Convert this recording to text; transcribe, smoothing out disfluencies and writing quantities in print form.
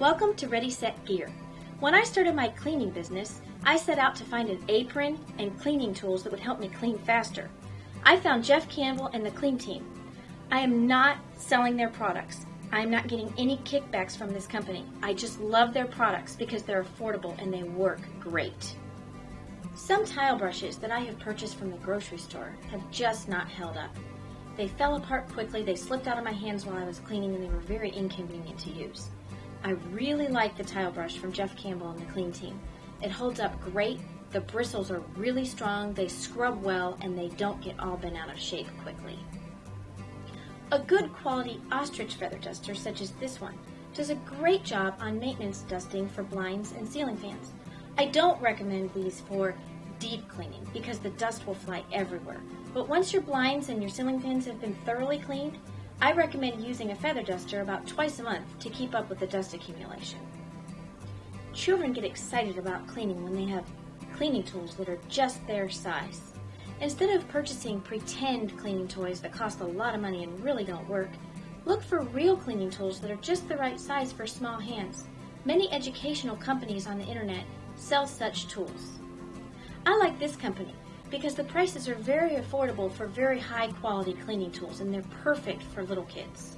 Welcome to Ready Set Gear. When I started my cleaning business, I set out to find an apron and cleaning tools that would help me clean faster. I found Jeff Campbell and the Clean Team. I am not selling their products. I am not getting any kickbacks from this company. I just love their products because they're affordable and they work great. Some tile brushes that I have purchased from the grocery store have just not held up. They fell apart quickly, they slipped out of my hands while I was cleaning, and they were very inconvenient to use. I really like the tile brush from Jeff Campbell and the Clean Team. It holds up great, the bristles are really strong, they scrub well, and they don't get all bent out of shape quickly. A good quality ostrich feather duster, such as this one, does a great job on maintenance dusting for blinds and ceiling fans. I don't recommend these for deep cleaning because the dust will fly everywhere. But once your blinds and your ceiling fans have been thoroughly cleaned, I recommend using a feather duster about twice a month to keep up with the dust accumulation. Children get excited about cleaning when they have cleaning tools that are just their size. Instead of purchasing pretend cleaning toys that cost a lot of money and really don't work, look for real cleaning tools that are just the right size for small hands. Many educational companies on the internet sell such tools. I like this company because the prices are very affordable for very high quality cleaning tools and they're perfect for little kids.